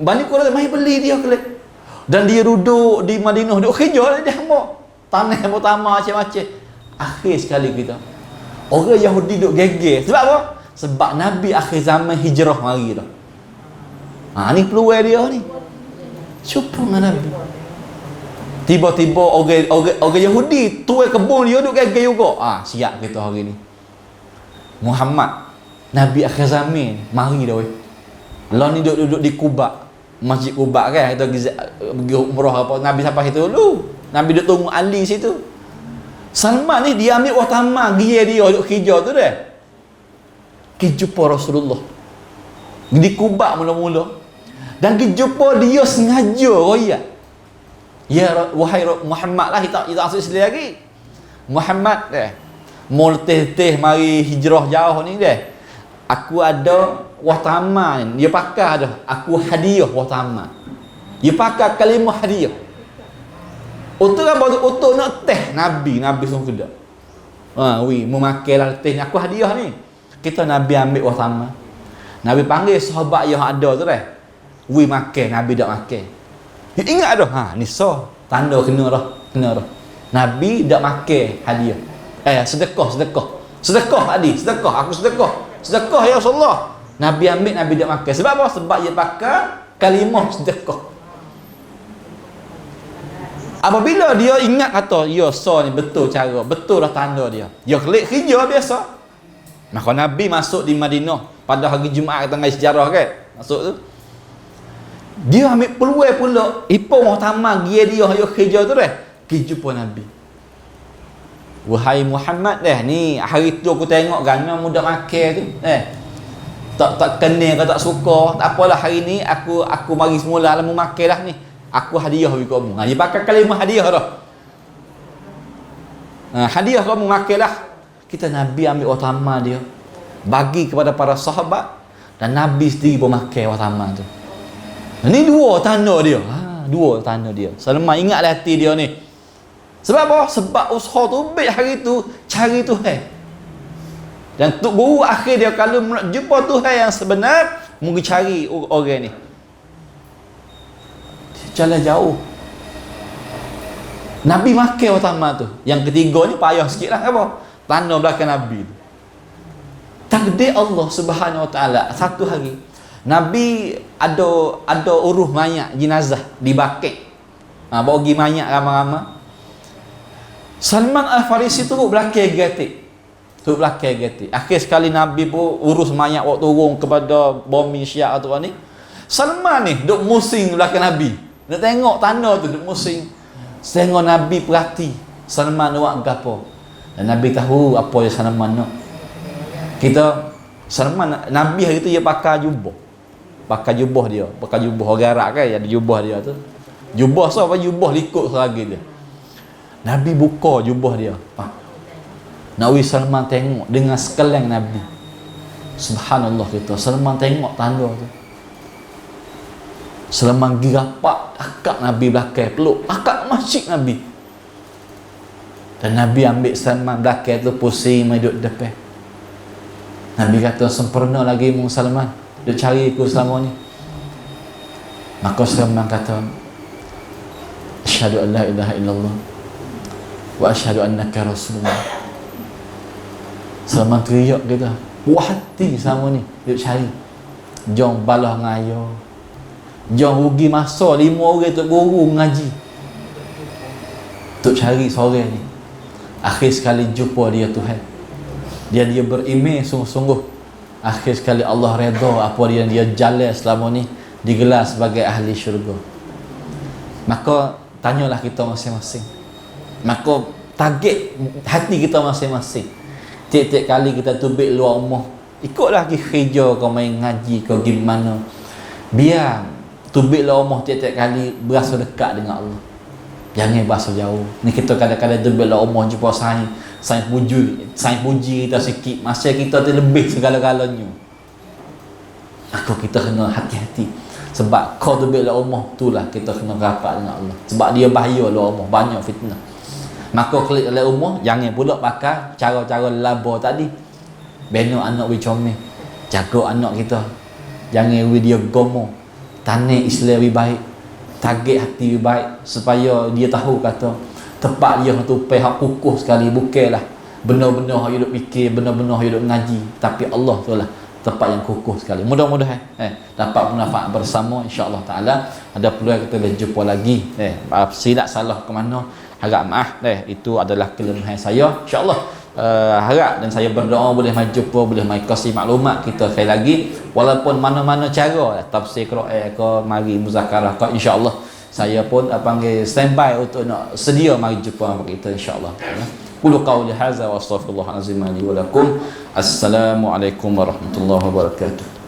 Bani Quraizah mai beli dia kelak. Dan dia duduk di Madinah, duduk kerja dia hamba. Tanah pertama macam-macam. Akhir sekali kita orang Yahudi duduk geger. Sebab apa? Sebab Nabi akhir zaman hijrah mari dah. Ni peluang dia ni. Cuba dengan Nabi. Tiba-tiba orang Yahudi tuai kebun dia duduk geger juga. Siap kita hari ni. Muhammad Nabi akhir zaman mari dah weh. Lah ni duduk di Kuba, Masjid Kuba kan, kita pergi umrah apa, Nabi sampai situ dulu. Nabi duduk tunggu Ali situ. Salman ni dia ambil utama dia duduk kerja tu dah. Pergi jumpa Rasulullah di Kuba mula-mula. Dan pergi jumpa dia sengaja royak. Ya wahai Muhammad lah, kita asal Islam lagi. Muhammad mau letih-letih mari hijrah jauh ni deh. Aku ada watama ni. Dia pakai dah. Aku hadiah watama. Dia pakai kalimah hadiah. Untuk apa? Untuk nak teh Nabi semua kedai. Memakailah teh ni. Aku hadiah ni. Kita Nabi ambil watama. Nabi panggil sahabat yang ada tu dah. Makan, Nabi tak makan. Ya, ingat dah. Ni tanda kena dah. Nabi tak makan hadiah. Sedekah tadi. Aku sedekah ya Rasulullah. Nabi ambil, Nabi tak makan. Sebab apa? Sebab dia pakai kalimah sedekah. Apabila dia ingat kata, ya ni betul cara, betul lah tanda dia. Dia kelik kerja biasa. Maka Nabi masuk di Madinah pada hari Jumaat tengah sejarah kan. Masuk tu. Dia ambil peluang pula. Ipung utama dia kerja tu dah. Pergi jumpa Nabi. Wahai Muhammad ni hari tu aku tengok gana muda makan tu. Tak kena ke tak suka. Tak apalah hari ni aku mari semula lah mu makan dah ni. Aku hadiah bagi kamu. Dia pakai kalimah hadiah dah. Hadiah kamu makan lah. Kita Nabi ambil utama dia. Bagi kepada para sahabat. Dan Nabi sendiri pun makan utama tu. Ni dua tanda dia. Dua tanda dia. Salman ingatlah hati dia ni. Sebab apa? Sebab usaha tu baik hari tu cari Tuhan. Dan Tok Guru akhir dia kalau nak jumpa Tuhan yang sebenar, mungkin cari orang ni. Dia jalan jauh. Nabi makan utama tu. Yang ketiga ni payah sikit lah. Apa? Tanda belakang Nabi tu. Takdir Allah Subhanahu Wa Taala satu hari Nabi ada uruh mayat jenazah di Baqi'. Bawa pergi mayat ramai-ramai. Salman Al-Farisi turut belakang gatik. Akhir sekali Nabi pun urus mayat waktu turun kepada bumi Syiah tu ni. Salman ni duk musing belakang Nabi. Nak tengok tanda tu duk musing. Tengok Nabi perhati Salman buat gapo. Dan Nabi tahu apa yang Salman nak. Nabi hari tu dia pakai jubah. Pakai jubah orang Arab kan, ada jubah dia tu. Jubah apa? Jubah likut seragi dia. Nabi buka jubah dia. Nabi Salman tengok dengan sekalian Nabi. Subhanallah kita. Salman tengok tanda tu. Salman pergi rapat akak Nabi belakang, peluk akak masjid Nabi. Dan Nabi ambil Salman belakang tu, pusing duduk depan. Nabi kata, sempurna lagi mu Salman, dia cari aku selama ni. Maka Salman kata, asyhadu an la ilaha illallah wa asyhadu annaka rasulullah. Salman teriak kita, buah hati selama ni dia cari. Jom balah ngayo, jom rugi masa 5 orang Tok Guru mengaji untuk cari seorang ni. Akhir sekali jumpa dia Tuhan. Dia berimej sungguh-sungguh. Akhir sekali Allah redha apa dia jalan selama ni, digelar sebagai ahli syurga. Maka tanyalah kita masing-masing. Maka target hati kita masing-masing. Tiap-tiap kali kita tubik luar rumah, ikutlah pergi kerja kau main ngaji kau pergi mana. Biar tubik luar rumah tiap-tiap kali berasa dekat dengan Allah. Jangan berasa jauh. Ni kita kadang-kadang tubik luar rumah jumpa sains puji kita sikit. Masa kita tu lebih segala-galanya. Maka kita kena hati-hati. Sebab kau tubik luar rumah, itulah kita kena rapat dengan Allah. Sebab dia bahaya luar rumah, banyak fitnah. Maka klik oleh umur, jangan pula pakai cara-cara laba tadi. Beno anak we comel, jaga anak kita. Jangan we dia gomo. Tanah Islam we baik. Target hati we baik supaya dia tahu kata tempat dia tu pihak kukuh sekali, bukanlah benar-benar hak duk fikir, benar-benar hak duk ngaji, tapi Allah tu lah tempat yang kukuh sekali. Mudah-mudahan dapat manfaat bersama insya-Allah taala. Ada peluang kita boleh jumpa lagi. Silap salah ke mana, harap maaf. Itu adalah kelemahan saya. Insya-Allah harap dan saya berdoa boleh mai jumpa, boleh mai kasih maklumat kita sekali lagi, walaupun mana-mana cara tafsir Quran ke, mari muzakarah ke, insya-Allah saya pun panggil standby untuk nak sedia mari jumpa dengan kita insya-Allah. Qul qawli hadza wa astaghfirullahalazim li wa lakum. Assalamualaikum warahmatullahi wabarakatuh.